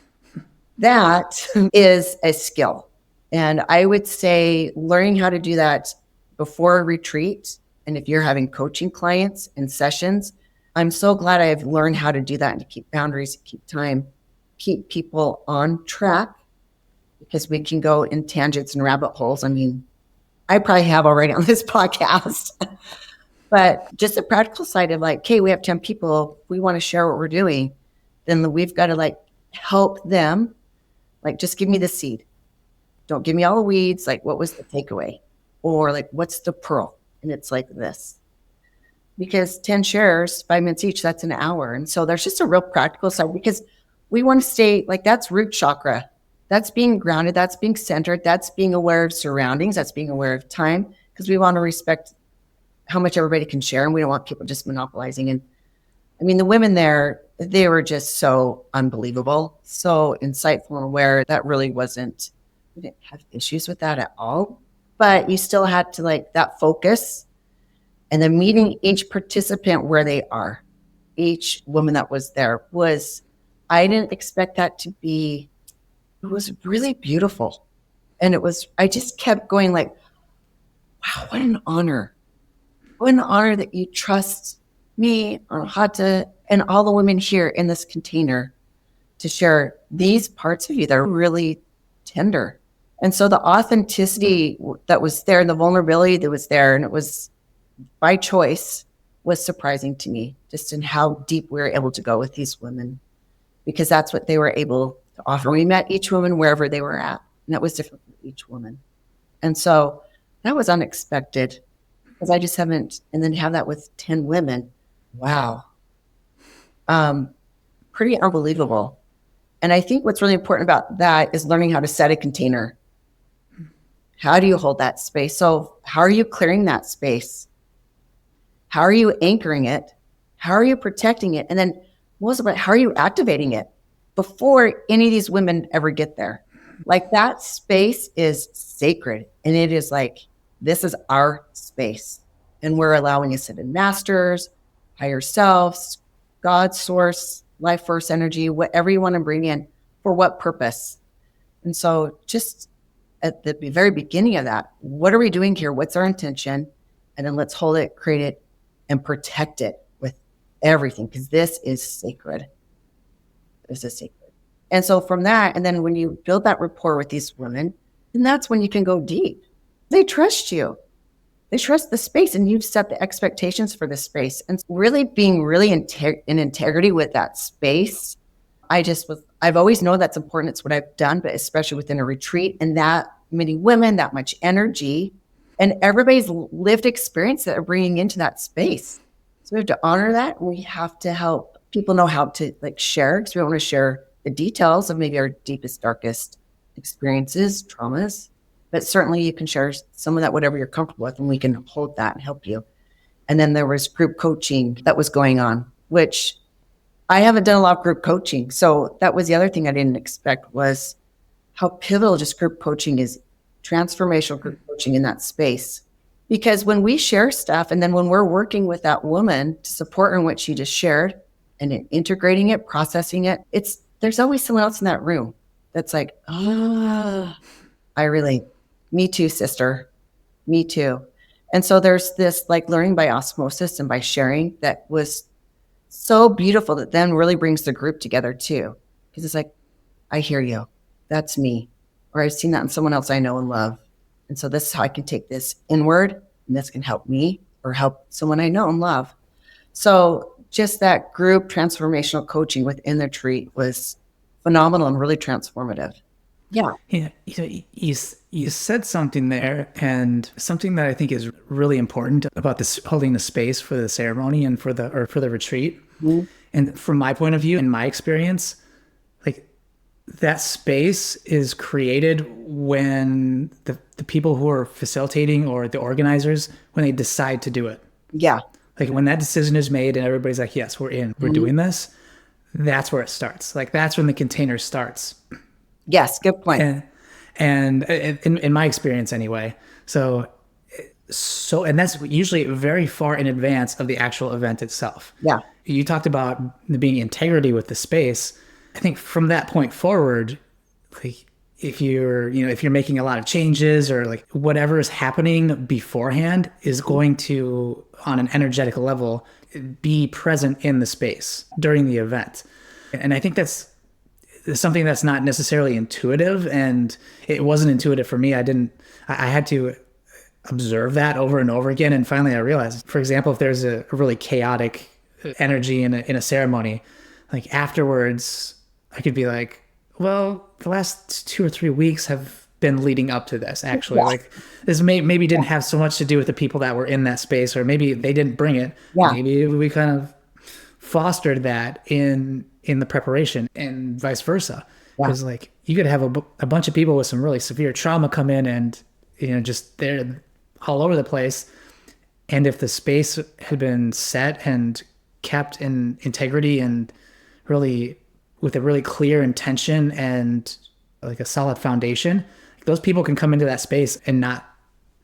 that is a skill. And I would say learning how to do that before a retreat. And if you're having coaching clients and sessions, I'm so glad I've learned how to do that and to keep boundaries, keep time, keep people on track, because we can go in tangents and rabbit holes. I mean, I probably have already on this podcast. But just the practical side of like, okay, we have 10 people, we want to share what we're doing, then we've got to like help them, like just give me the seed. Don't give me all the weeds. Like, what was the takeaway? Or like, what's the pearl? And it's like this. Because 10 shares, 5 minutes each, that's an hour. And so there's just a real practical side, because we want to stay like, that's root chakra. That's being grounded. That's being centered. That's being aware of surroundings. That's being aware of time, because we want to respect how much everybody can share, and we don't want people just monopolizing. And I mean, the women there, They were just so unbelievable, so insightful and aware. That really wasn't, we didn't have issues with that at all. But you still had to like that focus and then meeting each participant where they are. Each woman that was there was, I didn't expect that to be, it was really beautiful. And it was, I just kept going like, wow, what an honor. What an honor that you trust me or Hata and all the women here in this container to share these parts of you that are really tender. And so the authenticity that was there and the vulnerability that was there, and it was by choice, was surprising to me just in how deep we were able to go with these women, because that's what they were able to offer. We met each woman wherever they were at, and that was different for each woman. And so that was unexpected because I just haven't, and then have that with 10 women. Wow. Pretty unbelievable. And I think what's really important about that is learning how to set a container. How do you hold that space? So how are you clearing that space? How are you anchoring it? How are you protecting it? And then most of it, how are you activating it before any of these women ever get there? Like that space is sacred. And it is like, this is our space. And we're allowing ascended masters, higher selves, God source, life force energy, whatever you want to bring in, for what purpose? And so just at the very beginning of that, what are we doing here? What's our intention? And then let's hold it, create it, and protect it with everything, because this is sacred. This is sacred. And so from that, and then when you build that rapport with these women, then that's when you can go deep. They trust you. They trust the space, and you've set the expectations for the space. And really being really in integrity with that space. I've always known that's important. It's what I've done, but especially within a retreat and that many women, that much energy, and everybody's lived experience that are bringing into that space. So we have to honor that. And we have to help people know how to like share, because we don't want to share the details of maybe our deepest, darkest experiences, traumas. But certainly you can share some of that, whatever you're comfortable with, and we can hold that and help you. And then there was group coaching that was going on, which I haven't done a lot of group coaching. So that was the other thing I didn't expect, was how pivotal just group coaching is, transformational group coaching in that space. Because when we share stuff, and then when we're working with that woman to support her in what she just shared and integrating it, processing it, there's always someone else in that room that's like, I relate. Me too, sister. Me too. And so there's this like learning by osmosis and by sharing that was so beautiful, that then really brings the group together too. Because it's like, I hear you. That's me. Or I've seen that in someone else I know and love. And so this is how I can take this inward, and this can help me or help someone I know and love. So just that group transformational coaching within the retreat was phenomenal and really transformative. Yeah. Yeah, you said something there, and something that I think is really important about this holding the space for the ceremony and for the retreat. Mm-hmm. And from my point of view, in my experience, like that space is created when the people who are facilitating or the organizers, when they decide to do it. Yeah. Like when that decision is made and everybody's like, yes, we're in, we're doing this. That's where it starts. Like that's when the container starts. Yes, good point. And in my experience anyway. So, and that's usually very far in advance of the actual event itself. Yeah. You talked about being integrity with the space. I think from that point forward, like if you're making a lot of changes or like whatever is happening beforehand is going to, on an energetic level, be present in the space during the event. And I think that's something that's not necessarily intuitive, and it wasn't intuitive for me. I had to observe that over and over again. And finally I realized, for example, if there's a really chaotic energy in a ceremony, like afterwards I could be like, well, the last 2 or 3 weeks have been leading up to this actually. Yeah. Like this maybe didn't have so much to do with the people that were in that space, or maybe they didn't bring it. Yeah. Maybe we kind of fostered that in the preparation, and vice versa. Because like you could have a bunch of people with some really severe trauma come in, and just they're all over the place. And if the space had been set and kept in integrity and really with a really clear intention and like a solid foundation, those people can come into that space and not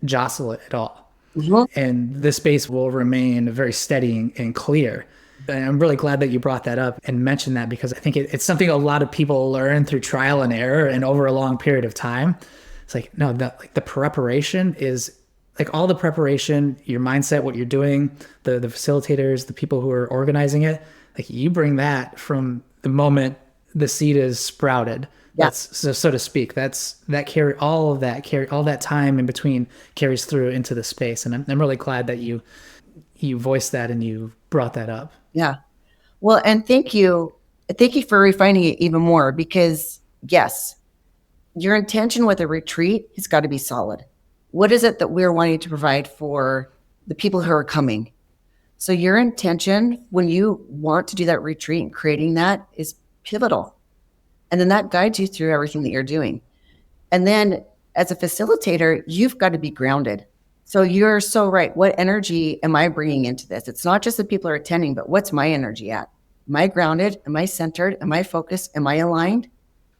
jostle it at all. Mhm. And this space will remain very steady and clear. And I'm really glad that you brought that up and mentioned that, because I think it's something a lot of people learn through trial and error and over a long period of time. It's like, no, the preparation is like all the preparation, your mindset, what you're doing, the facilitators, the people who are organizing it, like you bring that from the moment the seed is sprouted. Yeah. That's so to speak. That carry all that time in between carries through into the space, and I'm really glad that you voiced that and you brought that up. Yeah. Well, and thank you. Thank you for refining it even more, because yes, your intention with a retreat has got to be solid. What is it that we're wanting to provide for the people who are coming? So your intention when you want to do that retreat and creating that is pivotal. And then that guides you through everything that you're doing. And then as a facilitator, you've got to be grounded. So you're so right. What energy am I bringing into this? It's not just that people are attending, but what's my energy at? Am I grounded? Am I centered? Am I focused? Am I aligned?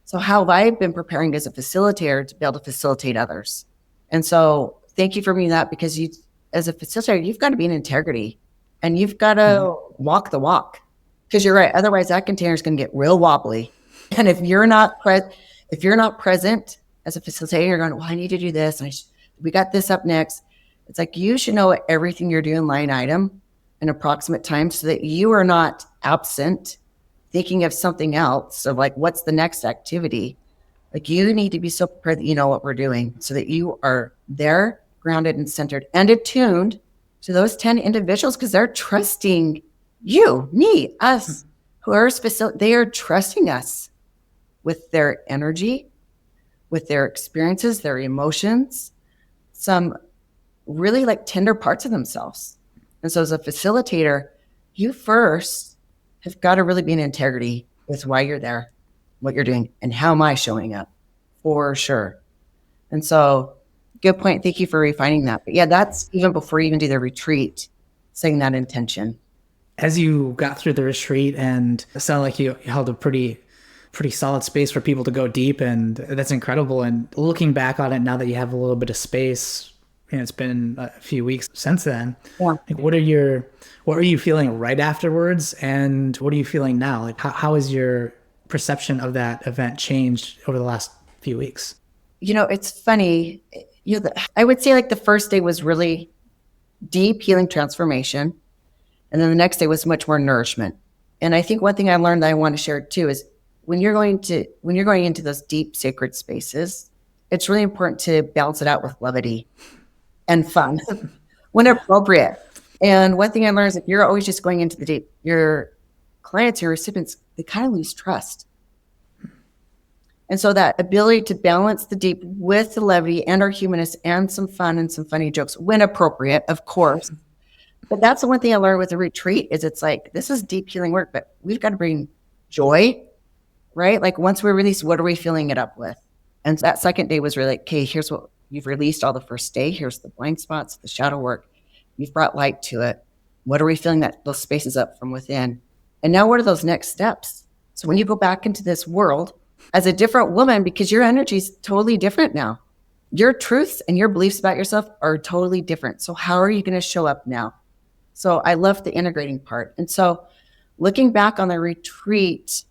So how have I been preparing as a facilitator to be able to facilitate others? And so thank you for being that, because you, as a facilitator, you've got to be in integrity and you've got to walk the walk, because you're right. Otherwise that container is going to get real wobbly. And if you're not present as a facilitator, you're going, well, I need to do this. And we got this up next. It's like, you should know everything you're doing line item and approximate time, so that you are not absent thinking of something else, of like, what's the next activity? Like, you need to be so prepared that you know what we're doing, so that you are there, grounded and centered and attuned to those 10 individuals, because they're trusting you, me, us, who are they are trusting us with their energy, with their experiences, their emotions, some really like tender parts of themselves. And so as a facilitator, you first have got to really be in integrity with why you're there, what you're doing, and how am I showing up, for sure. And so good point. Thank you for refining that. But yeah, that's even before you even do the retreat, setting that intention. As you got through the retreat, and it sounded like you held a pretty solid space for people to go deep, and that's incredible. And looking back on it now that you have a little bit of space, and it's been a few weeks since then, Yeah. like what are you feeling right afterwards, and what are you feeling now? Like how has your perception of that event changed over the last few weeks? It's funny. I would say like the first day was really deep healing transformation. And then the next day was much more nourishment. And I think one thing I learned that I want to share too is when you're going into those deep sacred spaces, it's really important to balance it out with levity and fun when appropriate. And one thing I learned is if you're always just going into the deep, your clients, your recipients, they kind of lose trust. And so that ability to balance the deep with the levity and our humanness and some fun and some funny jokes when appropriate, of course. But that's the one thing I learned with the retreat is it's like, this is deep healing work, but we've got to bring joy, right? Like once we release, what are we filling it up with? And that second day was really like, okay, here's what you've released all the first day. Here's the blind spots, the shadow work. You've brought light to it. What are we filling those spaces up from within? And now what are those next steps? So when you go back into this world as a different woman, because your energy is totally different now, your truths and your beliefs about yourself are totally different. So how are you going to show up now? So I love the integrating part. And so looking back on the retreat,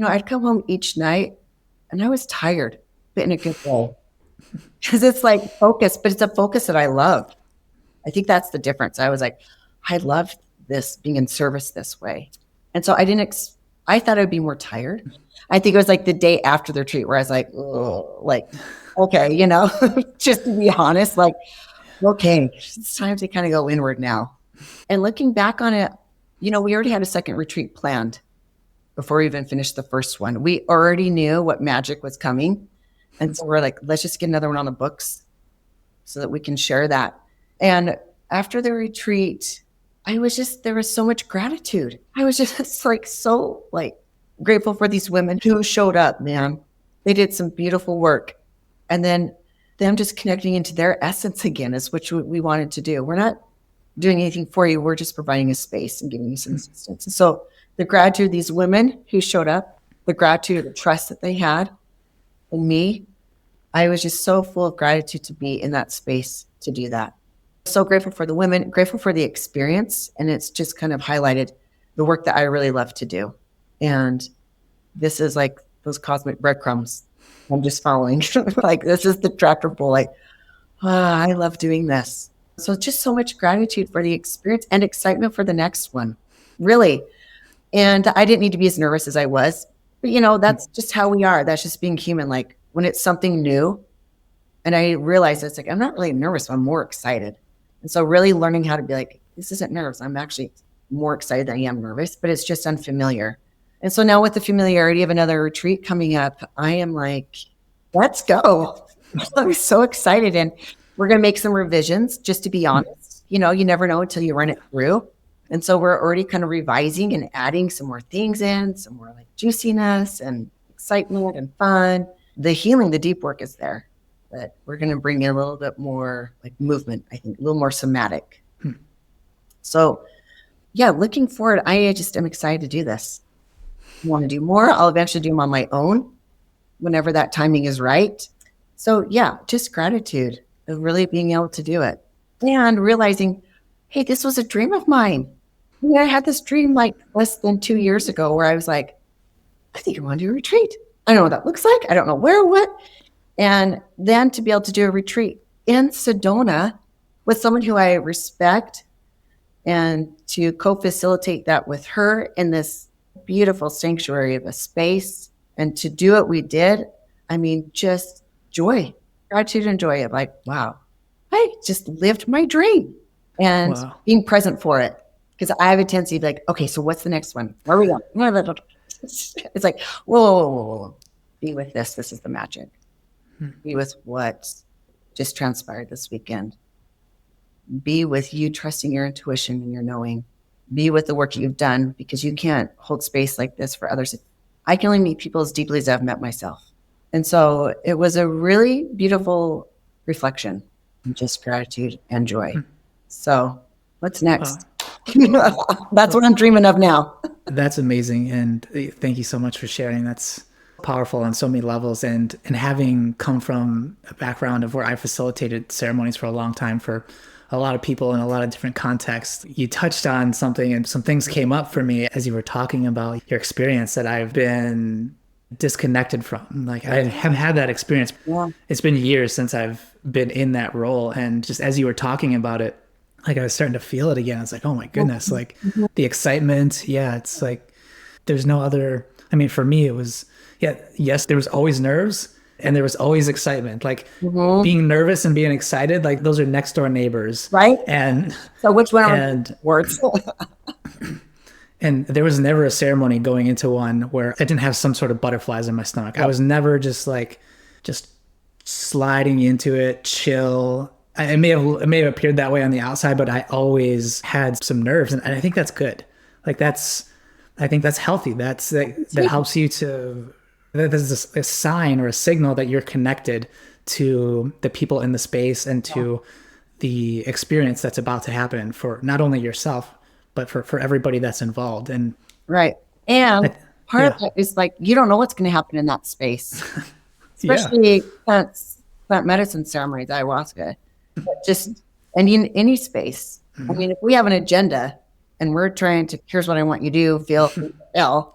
I'd come home each night and I was tired, but in a good way. Because it's like focus, but it's a focus that I love. I think that's the difference. I was like, I love this, being in service this way. And so I thought I'd be more tired. I think it was like the day after the retreat where I was like, oh, like, okay, just to be honest, like, okay, it's time to kind of go inward now. And looking back on it, we already had a second retreat planned before we even finished the first one. We already knew what magic was coming. And so we're like, let's just get another one on the books so that we can share that. And after the retreat, there was so much gratitude. I was just like, so like grateful for these women who showed up, man. They did some beautiful work. And then them just connecting into their essence again is what we wanted to do. We're not doing anything for you. We're just providing a space and giving you some assistance. And so the gratitude of these women who showed up, the gratitude, the trust that they had in me. I was just so full of gratitude to be in that space to do that. So grateful for the women, grateful for the experience. And it's just kind of highlighted the work that I really love to do. And this is like those cosmic breadcrumbs I'm just following. Like, this is the tractor pull. Like, I love doing this. So just so much gratitude for the experience and excitement for the next one, really. And I didn't need to be as nervous as I was, but that's just how we are. That's just being human. Like, when it's something new, and I realized it's like, I'm not really nervous, I'm more excited. And so really learning how to be like, this isn't nerves. I'm actually more excited than I am nervous, but it's just unfamiliar. And so now with the familiarity of another retreat coming up, I am like, let's go. I'm so excited. And we're going to make some revisions, just to be honest. You never know until you run it through. And so we're already kind of revising and adding some more things in, some more like juiciness and excitement and fun. The healing, the deep work is there. But we're going to bring in a little bit more like movement, I think, a little more somatic. So yeah, looking forward, I just am excited to do this. I want to do more. I'll eventually do them on my own whenever that timing is right. So yeah, just gratitude of really being able to do it and realizing, hey, this was a dream of mine. I had this dream like less than 2 years ago where I was like, I think I want to do a retreat. I don't know what that looks like. I don't know where or what. And then to be able to do a retreat in Sedona with someone who I respect and to co-facilitate that with her in this beautiful sanctuary of a space and to do what we did. I mean, just joy, gratitude and joy of like, wow, I just lived my dream and being present for it. Because I have a tendency to be like, okay, so what's the next one? Where are we going? It's like, whoa. Be with this. This is the magic. Be with what just transpired this weekend. Be with you trusting your intuition and your knowing. Be with the work you've done, because you can't hold space like this for others. I can only meet people as deeply as I've met myself. And so it was a really beautiful reflection, just gratitude and joy. So what's next? That's what I'm dreaming of now. That's amazing. And thank you so much for sharing. That's powerful on so many levels. And having come from a background of where I facilitated ceremonies for a long time for a lot of people in a lot of different contexts, you touched on something and some things came up for me as you were talking about your experience that I've been disconnected from. Like, I haven't had that experience. Yeah. It's been years since I've been in that role. And just as you were talking about it, like, I was starting to feel it again. It's like, oh my goodness, like the excitement. Yeah. It's like, there's no other, I mean, for me, it was, yes, there was always nerves and there was always excitement. Like being nervous and being excited, like those are next door neighbors. Right. And so which one are words? And there was never a ceremony going into one where I didn't have some sort of butterflies in my stomach. I was never just sliding into it, chill. It may have appeared that way on the outside, but I always had some nerves, and I think that's good. Like I think that's healthy. That helps you to. There's a sign or a signal that you're connected to the people in the space and to the experience that's about to happen for not only yourself, but for everybody that's involved. And right. And part of it is like, you don't know what's going to happen in that space, especially plant medicine ceremonies, ayahuasca, and in any space. I mean, if we have an agenda and we're trying to, here's what I want you to do, feel,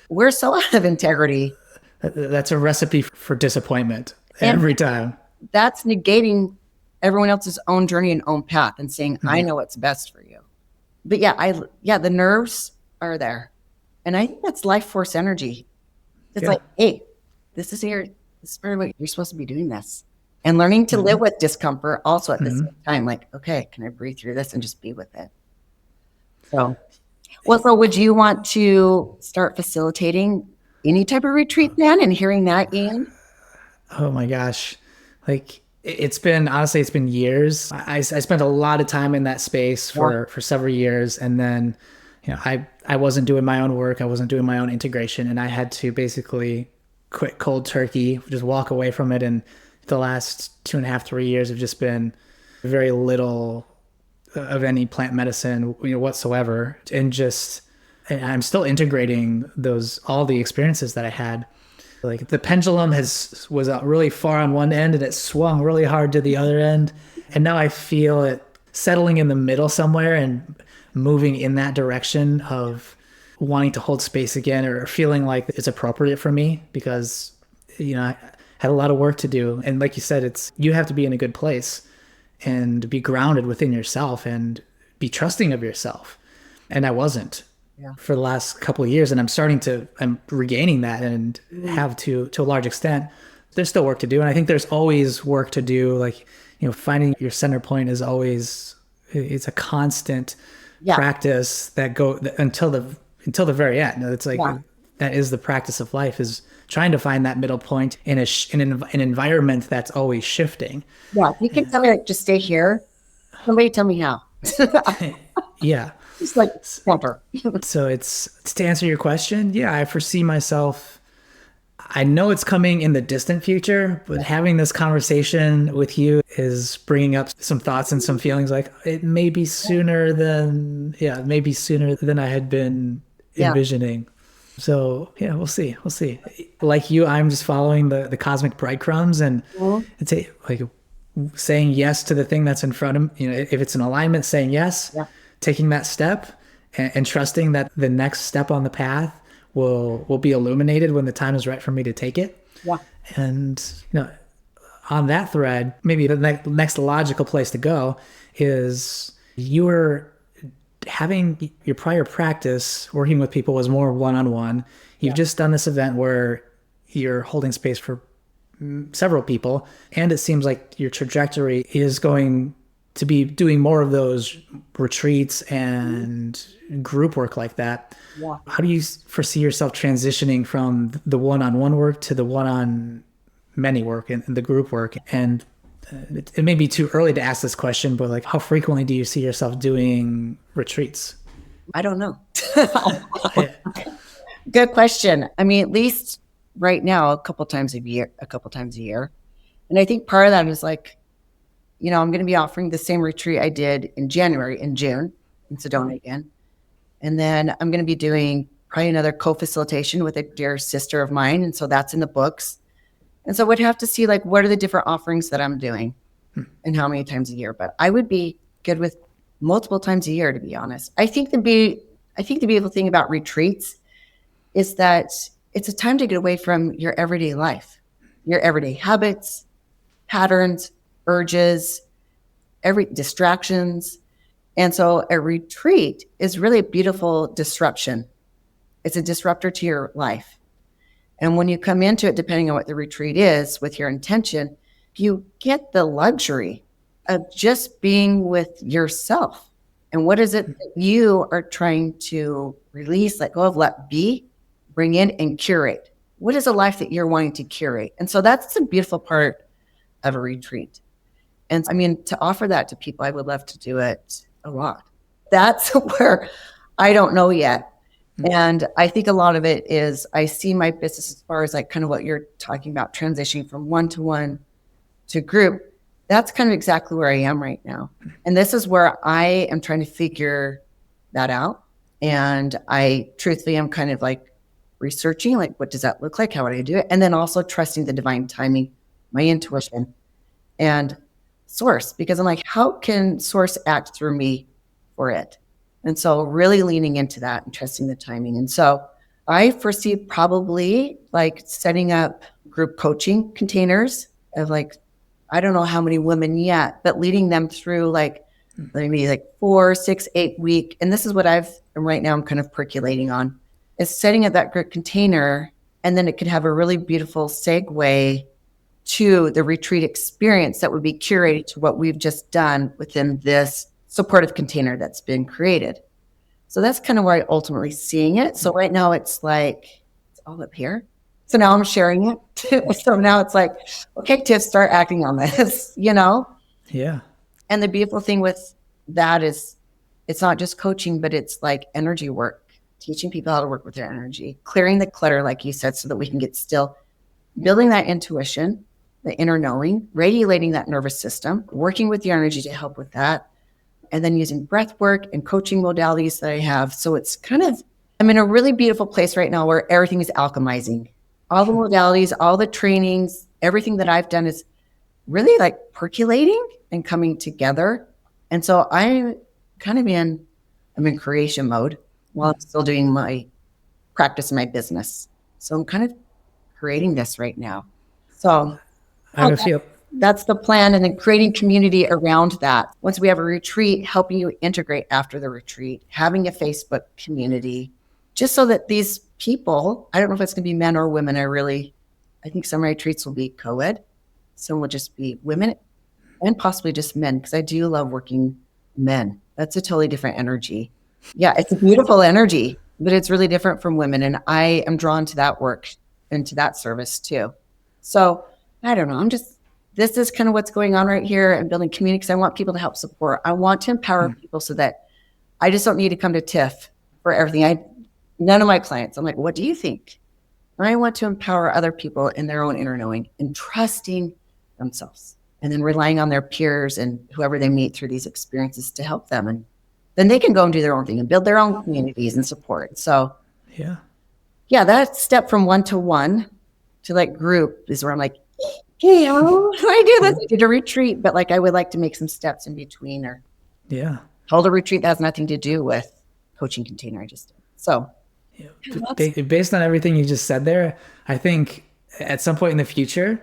we're so out of integrity. That's a recipe for disappointment every time. That's negating everyone else's own journey and own path and saying, I know what's best for you. But the nerves are there. And I think that's life force energy. It's like, hey, this is very what you're supposed to be doing this. And learning to live with discomfort also at the same time. Like, okay, can I breathe through this and just be with it? So would you want to start facilitating any type of retreat then and hearing that, Ian? Oh my gosh. Like, it's been years. I spent a lot of time in that space for several years. And then, I wasn't doing my own work. I wasn't doing my own integration. And I had to basically quit cold turkey, just walk away from it. And the last 2.5, 3 years have just been very little of any plant medicine, whatsoever. And just And I'm still integrating all the experiences that I had. Like the pendulum was really far on one end and it swung really hard to the other end. And now I feel it settling in the middle somewhere and moving in that direction of wanting to hold space again, or feeling like it's appropriate for me because, I had a lot of work to do. And like you said, you have to be in a good place and be grounded within yourself and be trusting of yourself. And I wasn't for the last couple of years. And I'm regaining that and have to a large extent. There's still work to do. And I think there's always work to do. Like, finding your center point is always, it's a constant practice that until the very end. It's like, that is the practice of life, is trying to find that middle point in an environment that's always shifting. Yeah. You can tell me, like, just stay here. Somebody tell me how. Yeah. Just like water. So it's to answer your question. Yeah. I foresee myself, I know it's coming in the distant future, but having this conversation with you is bringing up some thoughts and some feelings. Like it may be sooner than I had been envisioning. So yeah, we'll see. Like you, I'm just following the cosmic breadcrumbs and it's like saying yes to the thing that's in front of me. If it's an alignment, saying yes, taking that step and trusting that the next step on the path will be illuminated when the time is right for me to take it. Yeah. And on that thread, maybe the next logical place to go is you were having your prior practice working with people was more one-on-one. You've just done this event where you're holding space for several people, and it seems like your trajectory is going to be doing more of those retreats and group work like that. Yeah. How do you foresee yourself transitioning from the one-on-one work to the one-on-many work and the group work? And it may be too early to ask this question, but like, how frequently do you see yourself doing retreats? I don't know. Good question. I mean, at least right now, a couple times a year. And I think part of that is like, I'm going to be offering the same retreat I did in January and June in Sedona again. And then I'm going to be doing probably another co-facilitation with a dear sister of mine. And so that's in the books. And so we'd have to see like, what are the different offerings that I'm doing and how many times a year, but I would be good with multiple times a year, to be honest. I think the beautiful thing about retreats is that it's a time to get away from your everyday life, your everyday habits, patterns, urges, distractions. And so a retreat is really a beautiful disruption. It's a disruptor to your life. And when you come into it, depending on what the retreat is, with your intention, you get the luxury of just being with yourself. And what is it that you are trying to release, let go of, let be, bring in and curate? What is a life that you're wanting to curate? And so that's the beautiful part of a retreat. And I mean, to offer that to people, I would love to do it a lot. That's where I don't know yet. And I think a lot of it is I see my business as far as like kind of what you're talking about, transitioning from one-to-one to group. That's kind of exactly where I am right now. And this is where I am trying to figure that out. And I truthfully am kind of like researching, like, what does that look like? How would I do it? And then also trusting the divine timing, my intuition and source, because I'm like, how can source act through me for it? And so really leaning into that and trusting the timing. And so I foresee probably like setting up group coaching containers of like, I don't know how many women yet, but leading them through like maybe like 4, 6, 8 week. And this is what right now I'm kind of percolating on, is setting up that group container. And then it could have a really beautiful segue to the retreat experience that would be curated to what we've just done within this supportive container that's been created. So that's kind of where I ultimately seeing it. So right now it's like, it's all up here. So now I'm sharing it. So now it's like, okay, Tiff, start acting on this, Yeah. And the beautiful thing with that is it's not just coaching, but it's like energy work, teaching people how to work with their energy, clearing the clutter, like you said, so that we can get still, building that intuition, the inner knowing, regulating that nervous system, working with the energy to help with that. And then using breath work and coaching modalities that I have. So it's kind of I'm in a really beautiful place right now where everything is alchemizing. All the modalities, all the trainings, everything that I've done is really like percolating and coming together. And so I'm in creation mode while I'm still doing my practice in my business. So I'm kind of creating this right now. So I have a feel. that's the plan. And then creating community around that. Once we have a retreat, helping you integrate after the retreat, having a Facebook community, just so that these people, I don't know if it's going to be men or women. I think some retreats will be co-ed. Some will just be women and possibly just men, because I do love working men. That's a totally different energy. Yeah, it's a beautiful energy, but it's really different from women. And I am drawn to that work and to that service too. So I don't know. This is kind of what's going on right here. I'm building community because I want people to help support. I want to empower people so that I just don't need to come to TIFF for everything. None of my clients, I'm like, what do you think? I want to empower other people in their own inner knowing and trusting themselves, and then relying on their peers and whoever they meet through these experiences to help them. And then they can go and do their own thing and build their own communities and support. So yeah, that step from one to like group is where I'm like, hey, how do I do this? I did a retreat, but like I would like to make some steps in between, or hold a retreat that has nothing to do with coaching container I just did. So based on everything you just said there, I think at some point in the future,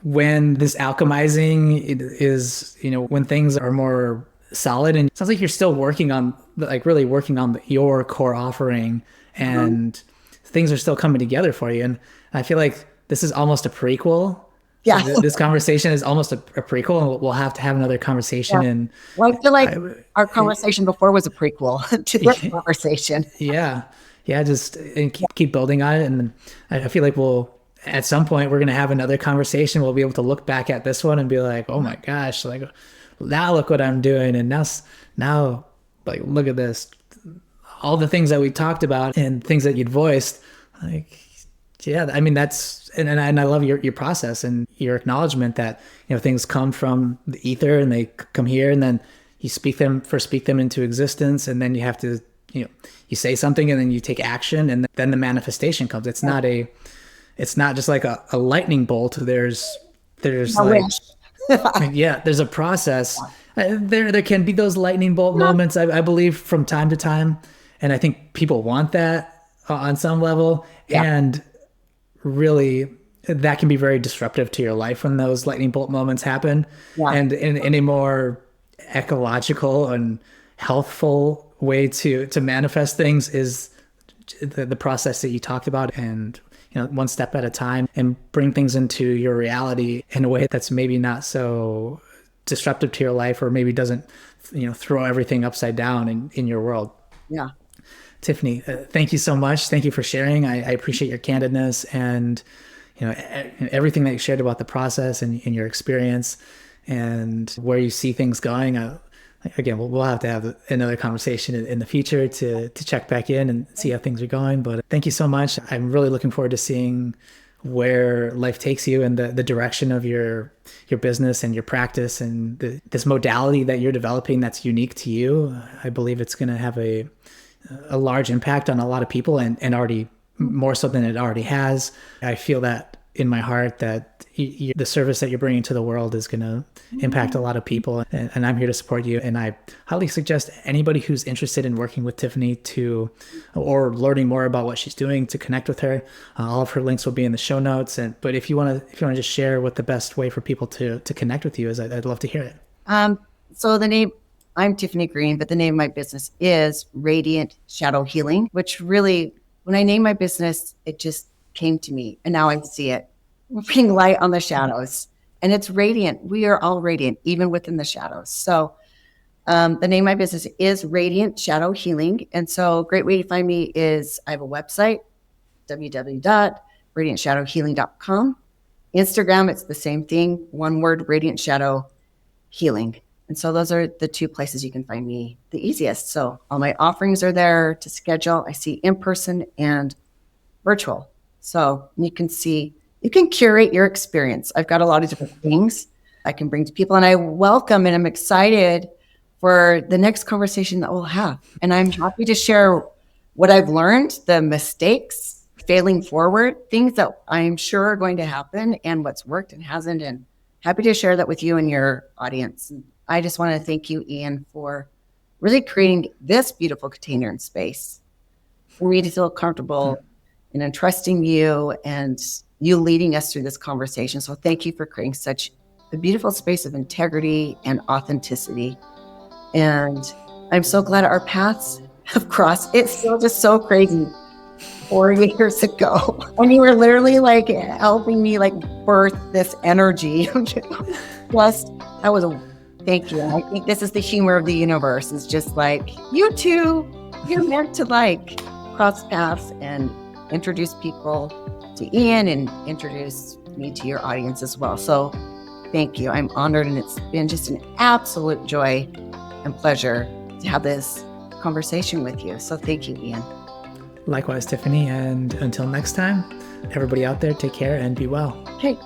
when this alchemizing is, when things are more solid, and it sounds like you're still working on, like really working on your core offering, and things are still coming together for you. And I feel like this is almost a prequel. Yeah. So this conversation is almost a prequel, and we'll have to have another conversation. Yeah. And well, I feel like our conversation before was a prequel to this conversation. Yeah. Just keep building on it. And I feel like at some point we're going to have another conversation. We'll be able to look back at this one and be like, oh my gosh, like now look what I'm doing. And now like, look at this, all the things that we talked about and things that you'd voiced. Like, yeah, I mean, that's, and I love your process and your acknowledgement that, things come from the ether and they come here, and then you speak them into existence. And then you have to, you say something and then you take action, and then the manifestation comes. It's not just like a lightning bolt. There's like, there's a process. There can be those lightning bolt moments, I believe, from time to time. And I think people want that on some level. And really, that can be very disruptive to your life when those lightning bolt moments happen. And in a more ecological and healthful way to manifest things is the process that you talked about, and one step at a time, and bring things into your reality in a way that's maybe not so disruptive to your life, or maybe doesn't throw everything upside down in your world. Tiffany, thank you so much. Thank you for sharing. I appreciate your candidness and everything that you shared about the process and your experience and where you see things going. Again, we'll have to have another conversation in the future to check back in and see how things are going. But thank you so much. I'm really looking forward to seeing where life takes you and the direction of your business and your practice, and this modality that you're developing that's unique to you. I believe it's going to have a large impact on a lot of people, and already more so than it already has. I feel that in my heart that the service that you're bringing to the world is going to impact a lot of people, and I'm here to support you. And I highly suggest anybody who's interested in working with Tiffany or learning more about what she's doing, to connect with her. All of her links will be in the show notes. But if you want to just share what the best way for people to connect with you is, I'd love to hear it. So the name, I'm Tiffany Greene, but the name of my business is Radiant Shadow Healing, which really, when I named my business, it just came to me, and now I see it. We're bringing light on the shadows, and it's radiant. We are all radiant, even within the shadows. So the name of my business is Radiant Shadow Healing. And so a great way to find me is I have a website, www.radiantshadowhealing.com. Instagram, it's the same thing, one word, Radiant Shadow Healing. And so those are the two places you can find me the easiest. So all my offerings are there to schedule. I see in person and virtual. So you can curate your experience. I've got a lot of different things I can bring to people, and I welcome and I'm excited for the next conversation that we'll have. And I'm happy to share what I've learned, the mistakes, failing forward, things that I'm sure are going to happen, and what's worked and hasn't. And happy to share that with you and your audience. And I just want to thank you, Ian, for really creating this beautiful container and space for me to feel comfortable and entrusting you and you leading us through this conversation. So thank you for creating such a beautiful space of integrity and authenticity. And I'm so glad our paths have crossed. It's still just so crazy. 4 years ago, and you were literally like helping me like birth this energy. Plus, that was thank you. I think this is the humor of the universe. It's just like you two, you're meant to like cross paths and introduce people to Ian and introduce me to your audience as well. So thank you. I'm honored, and it's been just an absolute joy and pleasure to have this conversation with you. So thank you, Ian. Likewise, Tiffany. And until next time, everybody out there, take care and be well. Okay.